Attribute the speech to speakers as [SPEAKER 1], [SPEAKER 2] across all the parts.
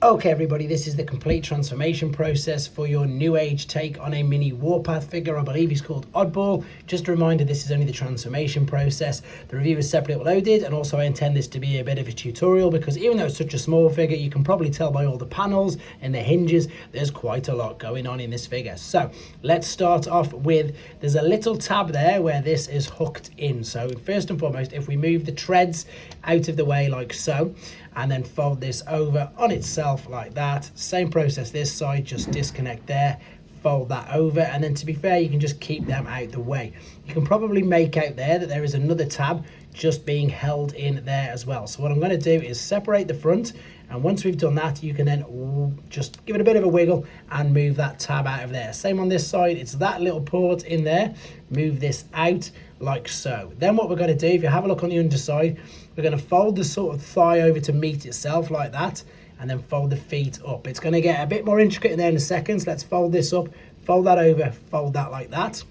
[SPEAKER 1] Okay everybody, this is the complete transformation process for your new age take on a mini warpath figure. I believe he's called Oddball. Just a reminder, this is only the transformation process. The review is separately uploaded, and also I intend this to be a bit of a tutorial because even though it's such a small figure, you can probably tell by all the panels and the hinges, there's quite a lot going on in this figure. So let's start off with, there's a little tab there where this is hooked in. So first and foremost, if we move the treads out of the way like so, and then fold this over on itself like that. Same process this side, just disconnect there, fold that over, and then to be fair, you can just keep them out the way. You can probably make out there that there is another tab just being held in there as well. So what I'm going to do is separate the front, and once we've done that, you can then just give it a bit of a wiggle and move that tab out of there. Same on this side, it's that little port in there. Move this out like so. Then what we're going to do, if you have a look on the underside, we're going to fold the sort of thigh over to meet itself like that, and then fold the feet up. It's going to get a bit more intricate in there in a second. So let's fold this up, fold that over, fold that like that.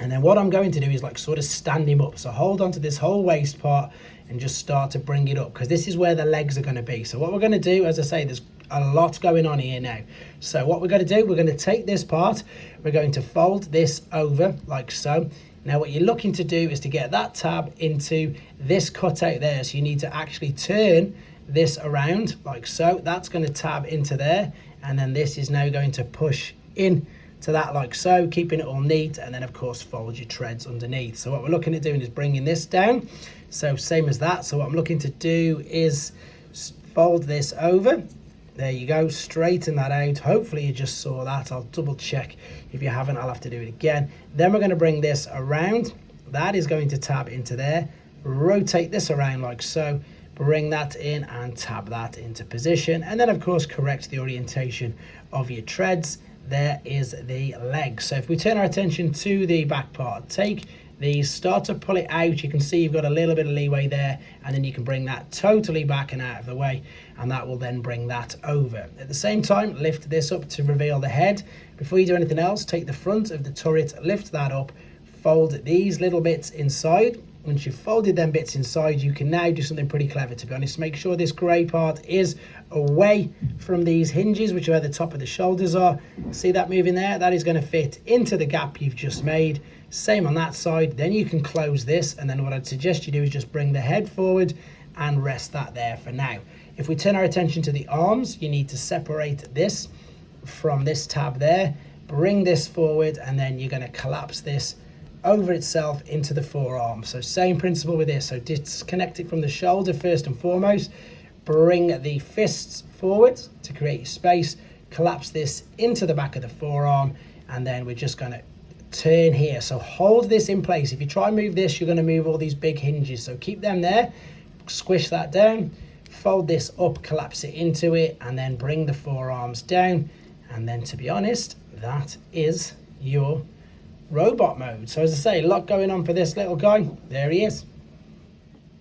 [SPEAKER 1] And then what I'm going to do is like sort of stand him up. So hold on to this whole waist part and just start to bring it up, because this is where the legs are going to be. So what we're going to do, as I say, there's a lot going on here now. So what we're going to do, we're going to take this part, we're going to fold this over like so. Now what you're looking to do is to get that tab into this cutout there. So you need to actually turn this around like so. That's going to tab into there, and then this is now going to push in to that like so, keeping it all neat, and then of course fold your treads underneath. So what we're looking at doing is bringing this down, so same as that. So what I'm looking to do is fold this over. There you go, straighten that out. Hopefully you just saw that. I'll double check. If you haven't, I'll have to do it again. Then we're going to bring this around. That is going to tab into there. Rotate this around like so. Bring that in and tab that into position. And then of course correct the orientation of your treads. There is the leg. So if we turn our attention to the back part, take these, start to pull it out. You can see you've got a little bit of leeway there, and then you can bring that totally back and out of the way, and that will then bring that over. At the same time, lift this up to reveal the head. Before you do anything else, take the front of the turret, lift that up, fold these little bits inside. Once you've folded them bits inside, you can now do something pretty clever, to be honest. Make sure this grey part is away from these hinges, which are where the top of the shoulders are. See that moving there? That is going to fit into the gap you've just made. Same on that side. Then you can close this, and then what I'd suggest you do is just bring the head forward and rest that there for now. If we turn our attention to the arms, you need to separate this from this tab there. Bring this forward, and then you're going to collapse this over itself into the forearm. So same principle with this. So disconnect it from the shoulder first and foremost. Bring the fists forward to create space. Collapse this into the back of the forearm, and then we're just going to turn here. So hold this in place. If you try and move this, you're going to move all these big hinges. So keep them there. Squish that down. Fold this up, collapse it into it, and then bring the forearms down. And then, to be honest, that is your robot mode. So as I say, a lot going on for this little guy. There he is.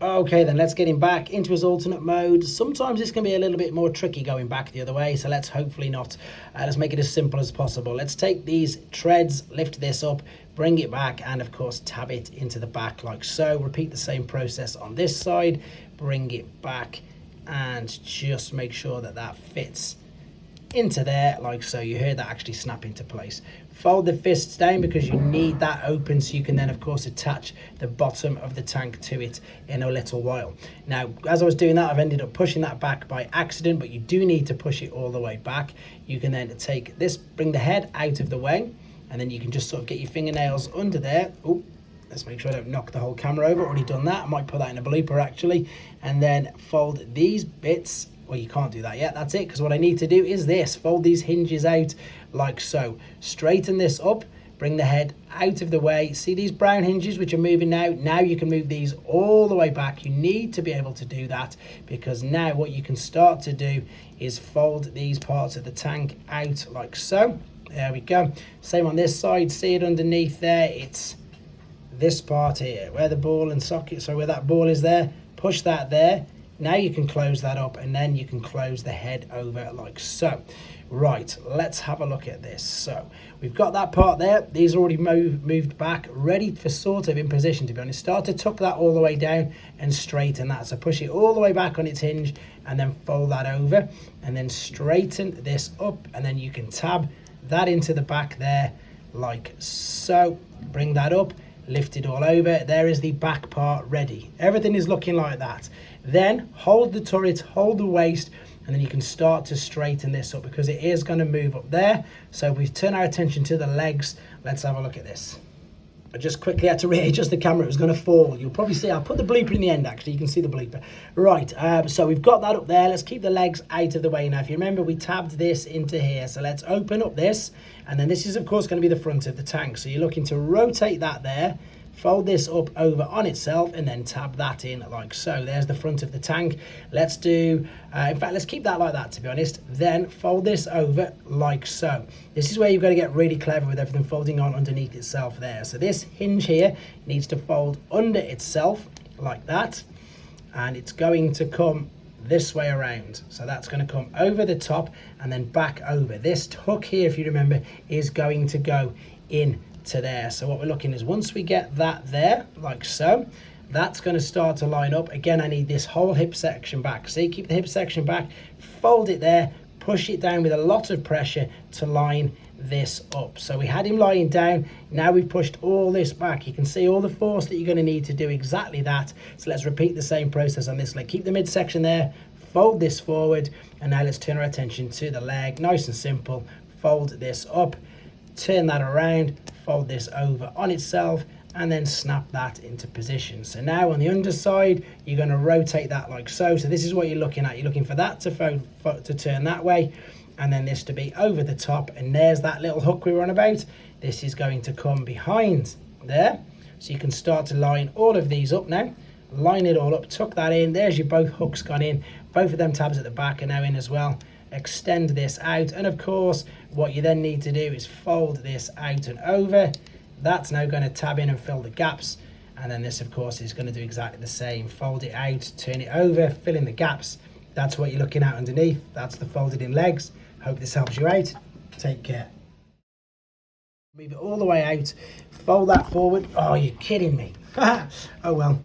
[SPEAKER 1] Okay, then let's get him back into his alternate mode. Sometimes this can be a little bit more tricky going back the other way, so let's hopefully not. Let's make it as simple as possible. Let's take these treads, lift this up, bring it back, and of course tab it into the back like so. Repeat the same process on this side. Bring it back and just make sure that that fits into there like so. You heard that actually snap into place. Fold the fists down because you need that open, so you can then of course attach the bottom of the tank to it in a little while. Now as I was doing that, I've ended up pushing that back by accident, but you do need to push it all the way back. You can then take this, bring the head out of the way, and then you can just sort of get your fingernails under there. Oh, let's make sure I don't knock the whole camera over. Already done that. I might put that in a blooper actually. And then fold these bits. Well, you can't do that yet. That's it, because what I need to do is this. Fold these hinges out like so. Straighten this up. Bring the head out of the way. See these brown hinges which are moving now? Now you can move these all the way back. You need to be able to do that, because now what you can start to do is fold these parts of the tank out like so. There we go. Same on this side. See it underneath there? It's this part here where the ball and socket, so where that ball is there, push that there. Now you can close that up, and then you can close the head over like so. Right, let's have a look at this. So we've got that part there. These are already moved back, ready for sort of in position, to be honest. Start to tuck that all the way down and straighten that. So push it all the way back on its hinge and then fold that over and then straighten this up, and then you can tab that into the back there like so. Bring that up, lift it all over. There is the back part ready. Everything is looking like that. Then hold the turret, hold the waist, and then you can start to straighten this up because it is going to move up there. So we've turned our attention to the legs. Let's have a look at this. I just quickly had to readjust the camera. It was going to fall. You'll probably see, I'll put the bleeper in the end actually. You can see the bleeper. Right, so we've got that up there. Let's keep the legs out of the way now. If you remember, we tabbed this into here. So let's open up this. And then this is, of course, going to be the front of the tank. So you're looking to rotate that there. Fold this up over on itself and then tab that in like so. There's the front of the tank. Let's do, in fact, let's keep that like that, to be honest. Then fold this over like so. This is where you've got to get really clever with everything folding on underneath itself there. So this hinge here needs to fold under itself like that. And it's going to come this way around. So that's going to come over the top and then back over. This hook here, if you remember, is going to go in to there. So what we're looking is once we get that there like so, that's going to start to line up. Again, I need this whole hip section back. See, keep the hip section back, fold it there, push it down with a lot of pressure to line this up. So we had him lying down, now we've pushed all this back. You can see all the force that you're going to need to do exactly that. So let's repeat the same process on this leg. Keep the midsection there, fold this forward, and now let's turn our attention to the leg. Nice and simple. Fold this up, turn that around, fold this over on itself, and then snap that into position. So now on the underside, you're going to rotate that like so. So this is what you're looking at. You're looking for that to turn that way, and then this to be over the top. And there's that little hook we were on about. This is going to come behind there. So you can start to line all of these up now. Line it all up, tuck that in. There's your both hooks gone in. Both of them tabs at the back are now in as well. Extend this out, and of course what you then need to do is fold this out and over. That's now going to tab in and fill the gaps, and then this of course is going to do exactly the same. Fold it out, turn it over, fill in the gaps. That's what you're looking at underneath. That's the folded in legs. Hope this helps you out. Take care. Move it all the way out, fold that forward. Oh, you're kidding me. Oh well.